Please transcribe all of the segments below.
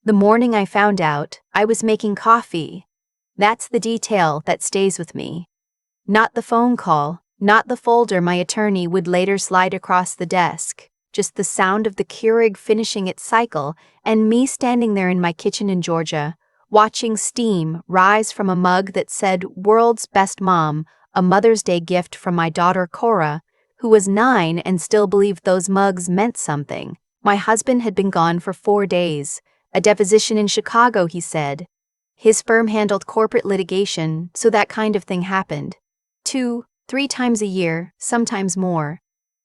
The morning I found out, I was making coffee. That's the detail that stays with me. Not the phone call, not the folder my attorney would later slide across the desk, just the sound of the Keurig finishing its cycle and me standing there in my kitchen in Georgia, watching steam rise from a mug that said "World's Best Mom," a Mother's Day gift from my daughter Cora, who was 9 and still believed those mugs meant something. My husband had been gone for 4 days. A deposition in Chicago, he said. His firm handled corporate litigation, so that kind of thing happened. 2, 3 times a year, sometimes more.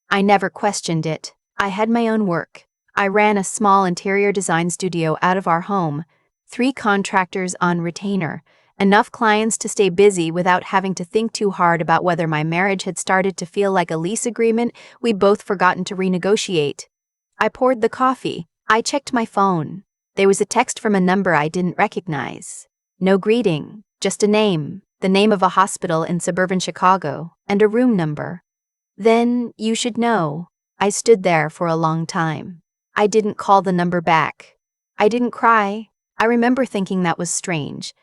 I never questioned it. I had my own work. I ran a small interior design studio out of our home, 3 contractors on retainer, enough clients to stay busy without having to think too hard about whether my marriage had started to feel like a lease agreement we'd both forgotten to renegotiate. I poured the coffee. I checked my phone. There was a text from a number I didn't recognize. No greeting, just a name, the name of a hospital in suburban Chicago, and a room number. Then, you should know, I stood there for a long time. I didn't call the number back. I didn't cry. I remember thinking that was strange,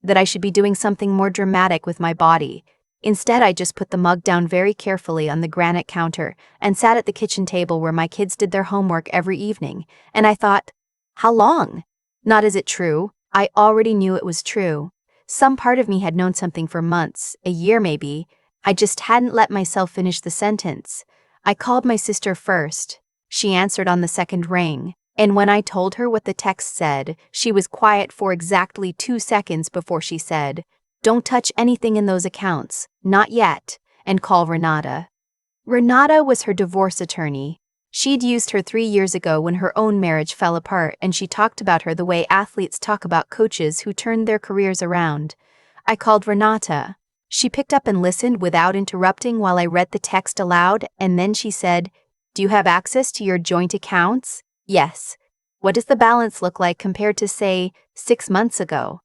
that I should be doing something more dramatic with my body. Instead, I just put the mug down very carefully on the granite counter and sat at the kitchen table where my kids did their homework every evening, and I thought, how long? Not is it true? I already knew it was true. Some part of me had known something for months, a year maybe. I just hadn't let myself finish the sentence. I called my sister first. She answered on the second ring, and when I told her what the text said, she was quiet for exactly 2 seconds before she said, "Don't touch anything in those accounts, not yet, and call Renata." Renata was her divorce attorney. She'd used her 3 years ago when her own marriage fell apart, and she talked about her the way athletes talk about coaches who turned their careers around. I called Renata. She picked up and listened without interrupting while I read the text aloud, and then she said, "Do you have access to your joint accounts?" "Yes." "What does the balance look like compared to, say, 6 months ago?"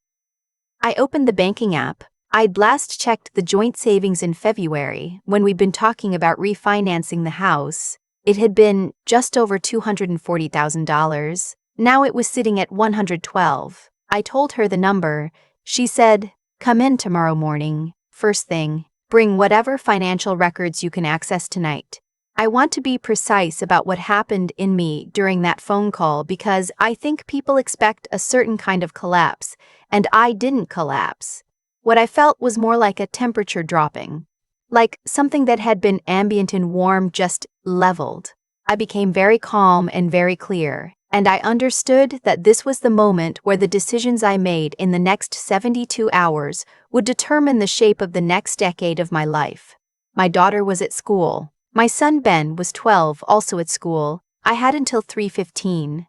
I opened the banking app. I'd last checked the joint savings in February, when we'd been talking about refinancing the house. It had been just over $240,000. Now it was sitting at $112,000. I told her the number. She said, "Come in tomorrow morning, first thing. Bring whatever financial records you can access tonight." I want to be precise about what happened in me during that phone call because I think people expect a certain kind of collapse, and I didn't collapse. What I felt was more like a temperature dropping. Like something that had been ambient and warm just leveled. I became very calm and very clear, and I understood that this was the moment where the decisions I made in the next 72 hours would determine the shape of the next decade of my life. My daughter was at school. My son Ben was 12, also at school. I had until 3:15.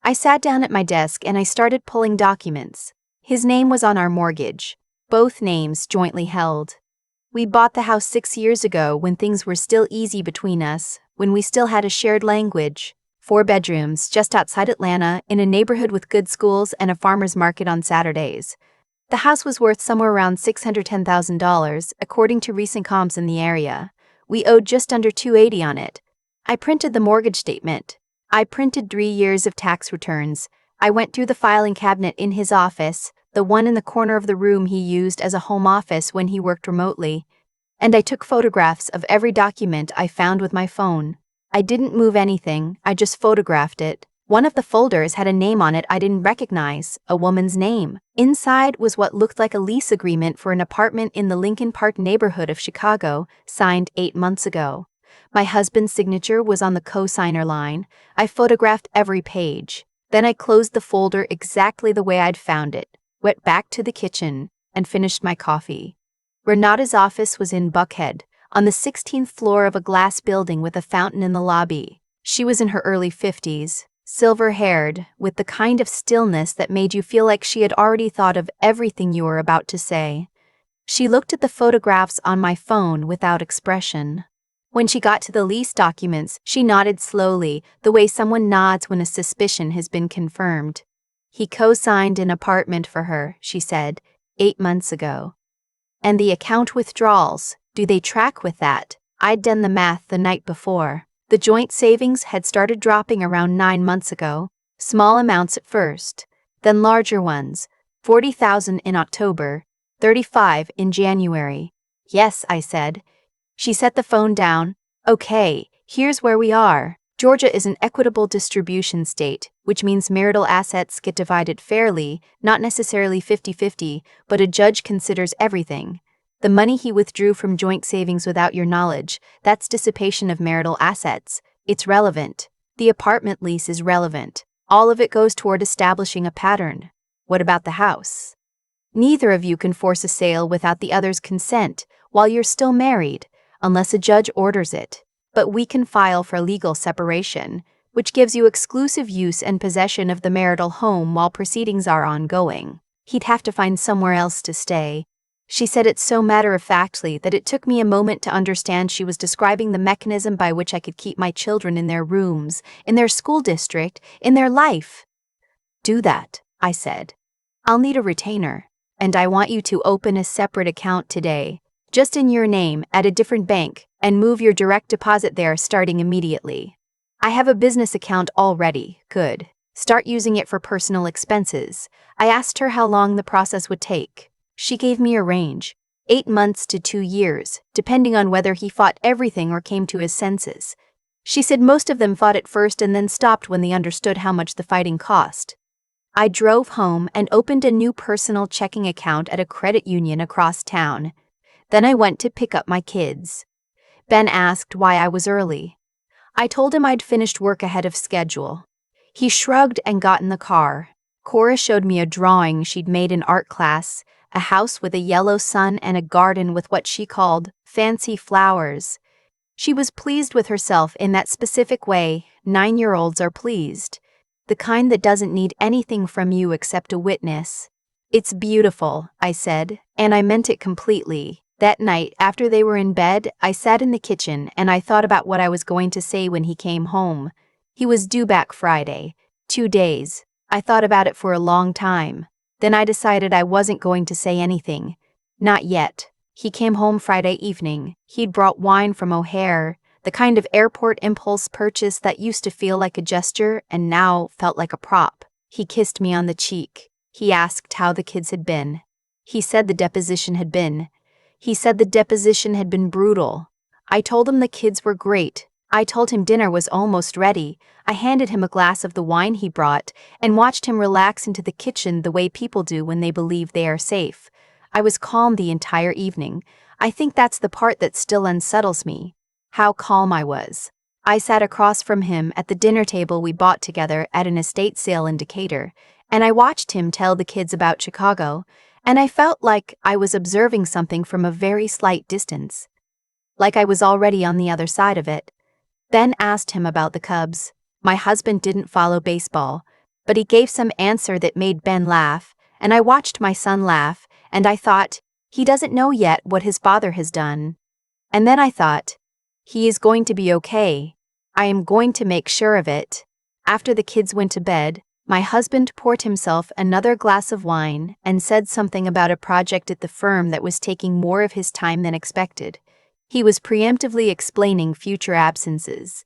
I sat down at my desk and I started pulling documents. His name was on our mortgage, both names jointly held. We bought the house 6 years ago when things were still easy between us, when we still had a shared language. 4 bedrooms just outside Atlanta in a neighborhood with good schools and a farmer's market on Saturdays. The house was worth somewhere around $610,000, according to recent comps in the area. We owed just under $280,000 on it. I printed the mortgage statement. I printed 3 years of tax returns. I went through the filing cabinet in his office, the one in the corner of the room he used as a home office when he worked remotely, and I took photographs of every document I found with my phone. I didn't move anything, I just photographed it. One of the folders had a name on it I didn't recognize, a woman's name. Inside was what looked like a lease agreement for an apartment in the Lincoln Park neighborhood of Chicago, signed 8 months ago. My husband's signature was on the co-signer line. I photographed every page. Then I closed the folder exactly the way I'd found it, went back to the kitchen, and finished my coffee. Renata's office was in Buckhead, on the 16th floor of a glass building with a fountain in the lobby. She was in her early 50s, silver-haired, with the kind of stillness that made you feel like she had already thought of everything you were about to say. She looked at the photographs on my phone without expression. When she got to the lease documents, she nodded slowly, the way someone nods when a suspicion has been confirmed. "He co-signed an apartment for her," she said, 8 months ago. "And the account withdrawals, do they track with that?" I'd done the math the night before. The joint savings had started dropping around 9 months ago, small amounts at first. then larger ones, 40,000 in October, 35 in January. Yes, I said. She set the phone down. Okay, here's where we are. Georgia is an equitable distribution state, which means marital assets get divided fairly, not necessarily 50-50, but a judge considers everything. The money he withdrew from joint savings without your knowledge, that's dissipation of marital assets. It's relevant. The apartment lease is relevant. All of it goes toward establishing a pattern. What about the house? Neither of you can force a sale without the other's consent while you're still married, unless a judge orders it. But we can file for legal separation, which gives you exclusive use and possession of the marital home while proceedings are ongoing. He'd have to find somewhere else to stay. She said it so matter-of-factly that it took me a moment to understand she was describing the mechanism by which I could keep my children in their rooms, in their school district, in their life. Do that, I said. I'll need a retainer, and I want you to open a separate account today, just in your name at a different bank, and move your direct deposit there starting immediately. I have a business account already. Good. Start using it for personal expenses. I asked her how long the process would take. She gave me a range, 8 months to 2 years, depending on whether he fought everything or came to his senses. She said most of them fought at first and then stopped when they understood how much the fighting cost. I drove home and opened a new personal checking account at a credit union across town. Then I went to pick up my kids. Ben asked why I was early. I told him I'd finished work ahead of schedule. He shrugged and got in the car. Cora showed me a drawing she'd made in art class, a house with a yellow sun and a garden with what she called fancy flowers. She was pleased with herself in that specific way 9-year-olds are pleased. The kind that doesn't need anything from you except a witness. It's beautiful, I said, and I meant it completely. That night, after they were in bed, I sat in the kitchen and I thought about what I was going to say when he came home. He was due back Friday. 2 days. I thought about it for a long time. Then I decided I wasn't going to say anything. Not yet. He came home Friday evening. He'd brought wine from O'Hare, the kind of airport impulse purchase that used to feel like a gesture and now felt like a prop. He kissed me on the cheek. He asked how the kids had been. He said the deposition had been brutal. I told him the kids were great. I told him dinner was almost ready. I handed him a glass of the wine he brought and watched him relax into the kitchen the way people do when they believe they are safe. I was calm the entire evening. I think that's the part that still unsettles me. How calm I was. I sat across from him at the dinner table we bought together at an estate sale in Decatur, and I watched him tell the kids about Chicago, and I felt like I was observing something from a very slight distance. Like I was already on the other side of it. Ben asked him about the Cubs. My husband didn't follow baseball, but he gave some answer that made Ben laugh, and I watched my son laugh, and I thought, he doesn't know yet what his father has done. And then I thought, he is going to be okay. I am going to make sure of it. After the kids went to bed, my husband poured himself another glass of wine and said something about a project at the firm that was taking more of his time than expected. He was preemptively explaining future absences.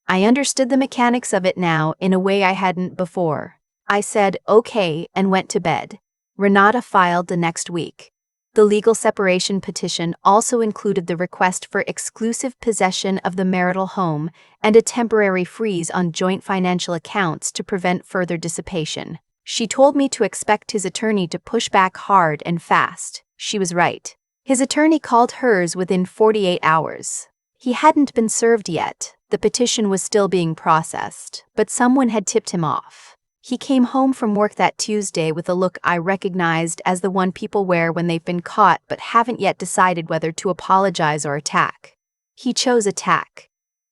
I understood the mechanics of it now in a way I hadn't before. I said okay and went to bed. Renata filed the next week. The legal separation petition also included the request for exclusive possession of the marital home and a temporary freeze on joint financial accounts to prevent further dissipation. She told me to expect his attorney to push back hard and fast. She was right. His attorney called hers within 48 hours. He hadn't been served yet. The petition was still being processed, but someone had tipped him off. He came home from work that Tuesday with a look I recognized as the one people wear when they've been caught but haven't yet decided whether to apologize or attack. He chose attack.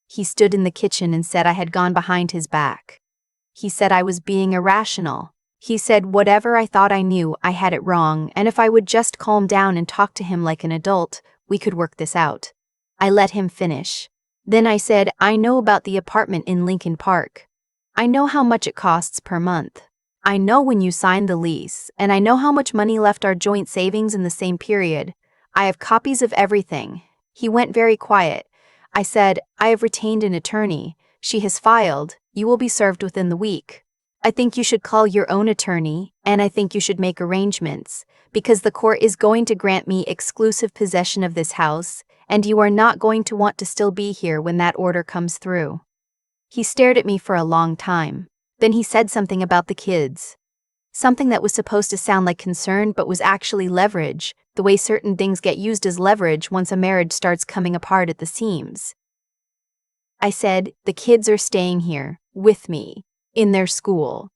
He stood in the kitchen and said I had gone behind his back. He said I was being irrational. He said whatever I thought I knew, I had it wrong, and if I would just calm down and talk to him like an adult, we could work this out. I let him finish. Then I said, I know about the apartment in Lincoln Park. I know how much it costs per month. I know when you signed the lease, and I know how much money left our joint savings in the same period. I have copies of everything. He went very quiet. I said, I have retained an attorney. She has filed. You will be served within the week. I think you should call your own attorney, and I think you should make arrangements, because the court is going to grant me exclusive possession of this house, and you are not going to want to still be here when that order comes through." He stared at me for a long time. Then he said something about the kids. Something that was supposed to sound like concern but was actually leverage, the way certain things get used as leverage once a marriage starts coming apart at the seams. I said, "The kids are staying here, with me, in their school,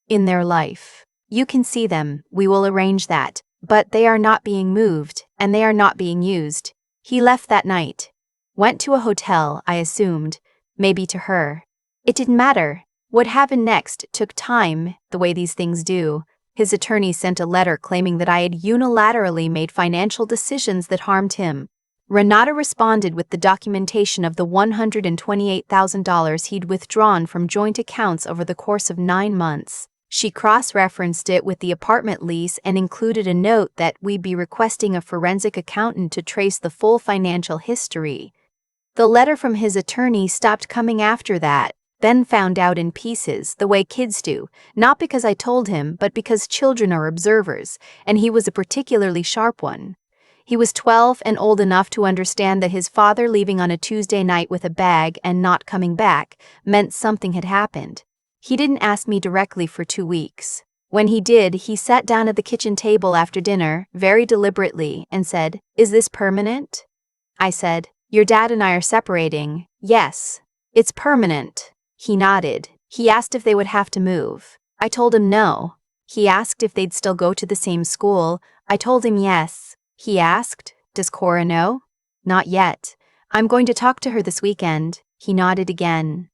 in their life. You can see them, we will arrange that, but they are not being moved, and they are not being used." He left that night. Went to a hotel, I assumed, maybe to her. It didn't matter. What happened next took time, the way these things do. His attorney sent a letter claiming that I had unilaterally made financial decisions that harmed him. Renata responded with the documentation of the $128,000 he'd withdrawn from joint accounts over the course of 9 months. She cross-referenced it with the apartment lease and included a note that we'd be requesting a forensic accountant to trace the full financial history. The letter from his attorney stopped coming after that, then found out in pieces, the way kids do, not because I told him, but because children are observers, and he was a particularly sharp one. He was 12 and old enough to understand that his father leaving on a Tuesday night with a bag and not coming back meant something had happened. He didn't ask me directly for 2 weeks. When he did, he sat down at the kitchen table after dinner, very deliberately, and said, "Is this permanent?" I said, "Your dad and I are separating." "Yes, it's permanent." He nodded. He asked if they would have to move. I told him no. He asked if they'd still go to the same school. I told him yes. He asked, "Does Cora know?" "Not yet. I'm going to talk to her this weekend." He nodded again.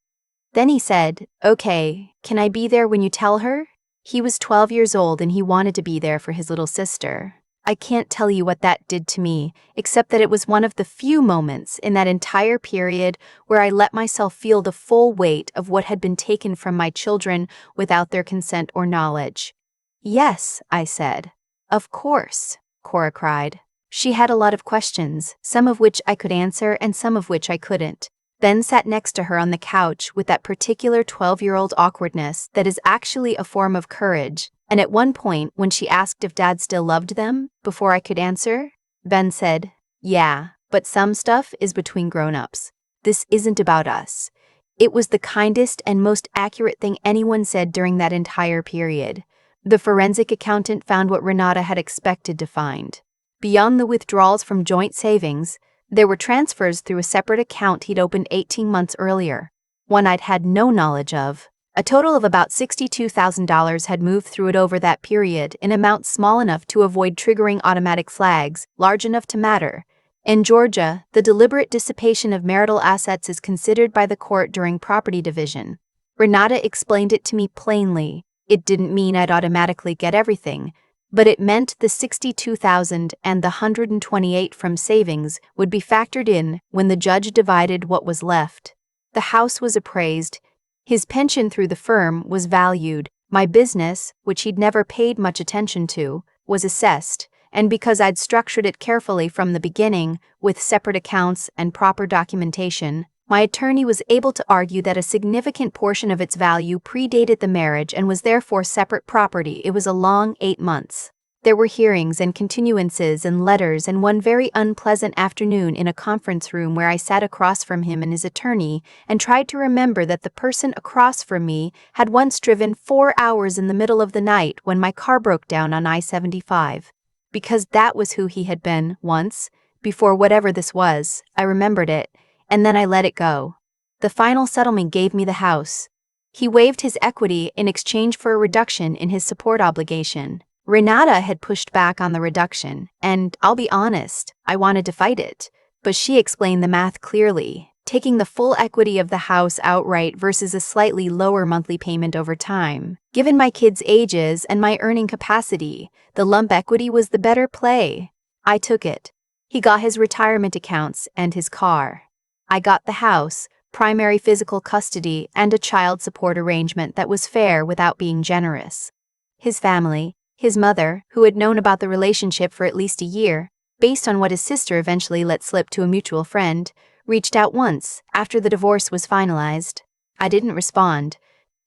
Then he said, "Okay, can I be there when you tell her?" He was 12 years old and he wanted to be there for his little sister. I can't tell you what that did to me, except that it was one of the few moments in that entire period where I let myself feel the full weight of what had been taken from my children without their consent or knowledge. "Yes," I said. "Of course," Cora cried. She had a lot of questions, some of which I could answer and some of which I couldn't. Then sat next to her on the couch with that particular 12-year-old awkwardness that is actually a form of courage. And at one point, when she asked if Dad still loved them, before I could answer, Ben said, "Yeah, but some stuff is between grown-ups. This isn't about us." It was the kindest and most accurate thing anyone said during that entire period. The forensic accountant found what Renata had expected to find. Beyond the withdrawals from joint savings, there were transfers through a separate account he'd opened 18 months earlier, one I'd had no knowledge of. A total of about $62,000 had moved through it over that period in amounts small enough to avoid triggering automatic flags, large enough to matter. In Georgia, the deliberate dissipation of marital assets is considered by the court during property division. Renata explained it to me plainly. It didn't mean I'd automatically get everything, but it meant the $62,000 and the $128,000 from savings would be factored in when the judge divided what was left. The house was appraised. His pension through the firm was valued. My business, which he'd never paid much attention to, was assessed, and because I'd structured it carefully from the beginning, with separate accounts and proper documentation, my attorney was able to argue that a significant portion of its value predated the marriage and was therefore separate property. It was a long 8 months. There were hearings and continuances and letters and one very unpleasant afternoon in a conference room where I sat across from him and his attorney and tried to remember that the person across from me had once driven 4 hours in the middle of the night when my car broke down on I-75. Because that was who he had been once, before whatever this was. I remembered it, and then I let it go. The final settlement gave me the house. He waived his equity in exchange for a reduction in his support obligation. Renata had pushed back on the reduction, and I'll be honest, I wanted to fight it. But she explained the math clearly, taking the full equity of the house outright versus a slightly lower monthly payment over time. Given my kids' ages and my earning capacity, the lump equity was the better play. I took it. He got his retirement accounts and his car. I got the house, primary physical custody, and a child support arrangement that was fair without being generous. His family, his mother, who had known about the relationship for at least a year, based on what his sister eventually let slip to a mutual friend, reached out once after the divorce was finalized. I didn't respond.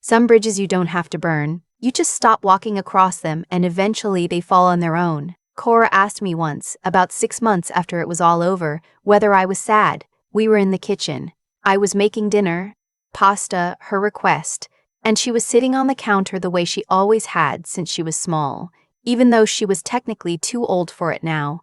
Some bridges you don't have to burn. You just stop walking across them and eventually they fall on their own. Cora asked me once, about 6 months after it was all over, whether I was sad. We were in the kitchen. I was making dinner, pasta, her request, and she was sitting on the counter the way she always had since she was small, even though she was technically too old for it now.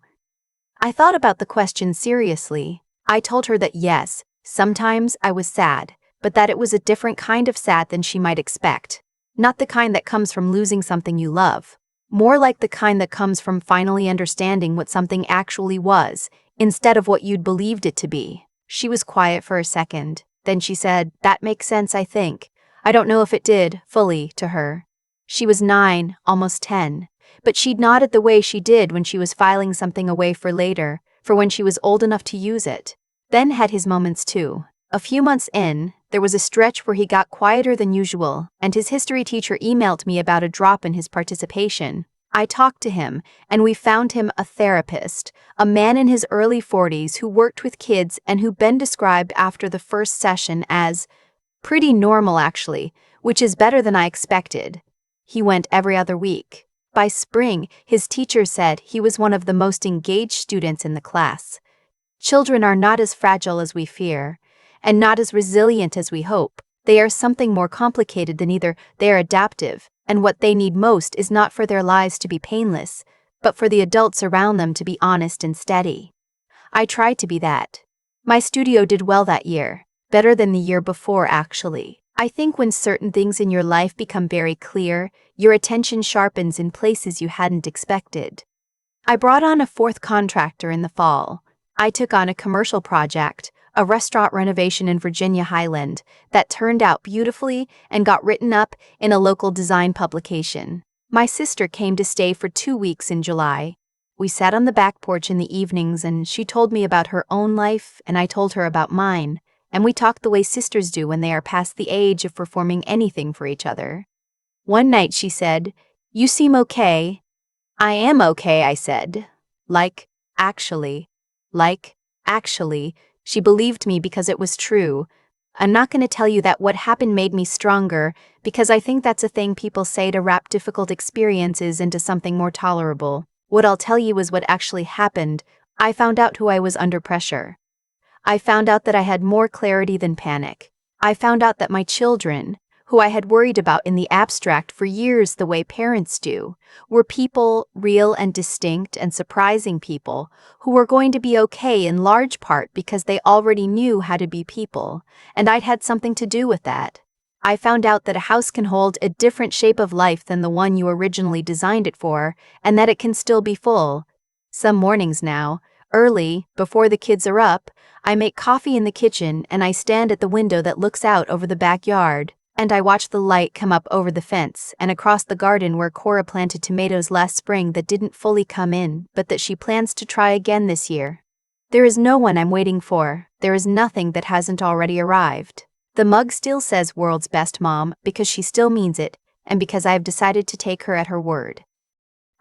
I thought about the question seriously. I told her that yes, sometimes I was sad, but that it was a different kind of sad than she might expect. Not the kind that comes from losing something you love. More like the kind that comes from finally understanding what something actually was, instead of what you'd believed it to be. She was quiet for a second. Then she said, "That makes sense, I think." I don't know if it did, fully, to her. She was 9, almost 10. But she'd nodded the way she did when she was filing something away for later, for when she was old enough to use it. Ben had his moments too. A few months in, there was a stretch where he got quieter than usual, and his history teacher emailed me about a drop in his participation. I talked to him, and we found him a therapist, a man in his early 40s who worked with kids and who Ben described after the first session as pretty normal actually, which is better than I expected. He went every other week. By spring, his teacher said he was one of the most engaged students in the class. Children are not as fragile as we fear, and not as resilient as we hope. They are something more complicated than either. They are adaptive, and what they need most is not for their lives to be painless, but for the adults around them to be honest and steady. I tried to be that. My studio did well that year, better than the year before actually. I think when certain things in your life become very clear, your attention sharpens in places you hadn't expected. I brought on a 4th contractor in the fall. I took on a commercial project, a restaurant renovation in Virginia Highland, that turned out beautifully and got written up in a local design publication. My sister came to stay for 2 weeks in July. We sat on the back porch in the evenings and she told me about her own life and I told her about mine. And we talked the way sisters do when they are past the age of performing anything for each other. One night she said, "You seem okay." "I am okay," I said. Actually. She believed me because it was true. I'm not going to tell you that what happened made me stronger, because I think that's a thing people say to wrap difficult experiences into something more tolerable. What I'll tell you is what actually happened. I found out who I was under pressure. I found out that I had more clarity than panic. I found out that my children, who I had worried about in the abstract for years the way parents do, were people, real and distinct and surprising people, who were going to be okay in large part because they already knew how to be people, and I'd had something to do with that. I found out that a house can hold a different shape of life than the one you originally designed it for, and that it can still be full. Some mornings now, early, before the kids are up, I make coffee in the kitchen and I stand at the window that looks out over the backyard, and I watch the light come up over the fence and across the garden where Cora planted tomatoes last spring that didn't fully come in, but that she plans to try again this year. There is no one I'm waiting for. There is nothing that hasn't already arrived. The mug still says "World's Best Mom" because she still means it, and because I have decided to take her at her word.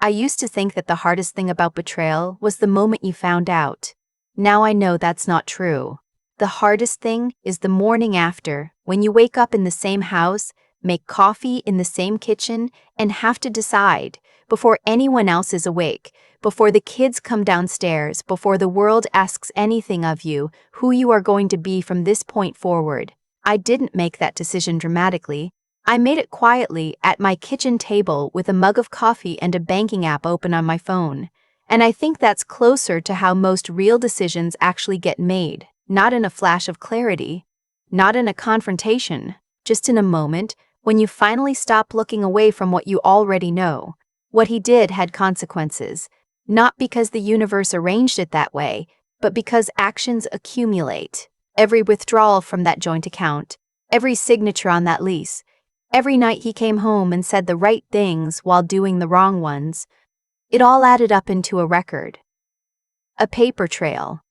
I used to think that the hardest thing about betrayal was the moment you found out. Now I know that's not true. The hardest thing is the morning after, when you wake up in the same house, make coffee in the same kitchen, and have to decide, before anyone else is awake, before the kids come downstairs, before the world asks anything of you, who you are going to be from this point forward. I didn't make that decision dramatically. I made it quietly at my kitchen table with a mug of coffee and a banking app open on my phone. And I think that's closer to how most real decisions actually get made, not in a flash of clarity, not in a confrontation, just in a moment when you finally stop looking away from what you already know. What he did had consequences, not because the universe arranged it that way, but because actions accumulate. Every withdrawal from that joint account, every signature on that lease, every night he came home and said the right things while doing the wrong ones, it all added up into a record. A paper trail.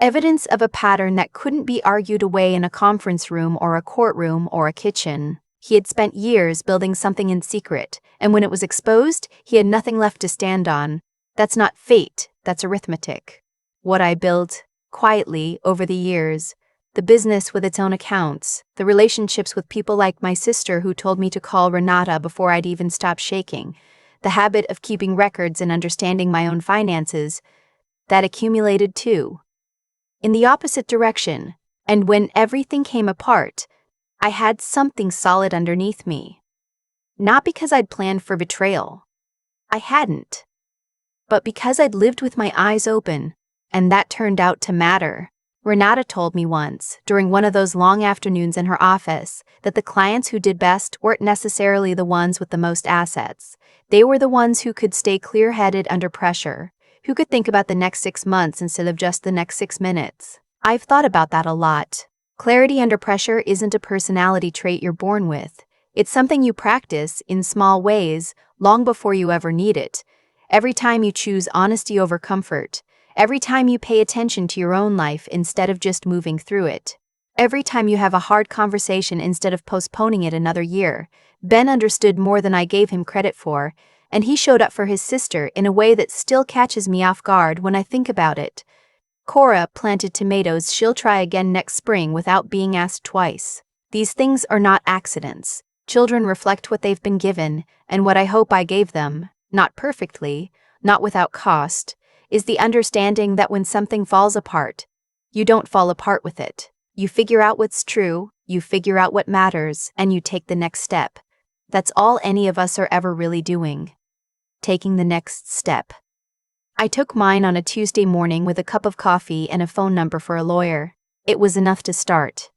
Evidence of a pattern that couldn't be argued away in a conference room or a courtroom or a kitchen. He had spent years building something in secret, and when it was exposed, he had nothing left to stand on. That's not fate, that's arithmetic. What I built, quietly, over the years, The business with its own accounts, the relationships with people like my sister who told me to call Renata before I'd even stop shaking, the habit of keeping records and understanding my own finances, that accumulated too. In the opposite direction, and when everything came apart, I had something solid underneath me. Not because I'd planned for betrayal. I hadn't. But because I'd lived with my eyes open, and that turned out to matter. Renata told me once, during one of those long afternoons in her office, that the clients who did best weren't necessarily the ones with the most assets. They were the ones who could stay clear-headed under pressure, who could think about the next 6 months instead of just the next 6 minutes. I've thought about that a lot. Clarity under pressure isn't a personality trait you're born with. It's something you practice in small ways long before you ever need it. Every time you choose honesty over comfort. Every time you pay attention to your own life instead of just moving through it. Every time you have a hard conversation instead of postponing it another year. Ben understood more than I gave him credit for, and he showed up for his sister in a way that still catches me off guard when I think about it. Cora planted tomatoes she'll try again next spring without being asked twice. These things are not accidents. Children reflect what they've been given, and what I hope I gave them, not perfectly, not without cost, is the understanding that when something falls apart, you don't fall apart with it. You figure out what's true, you figure out what matters, and you take the next step. That's all any of us are ever really doing. Taking the next step. I took mine on a Tuesday morning with a cup of coffee and a phone number for a lawyer. It was enough to start.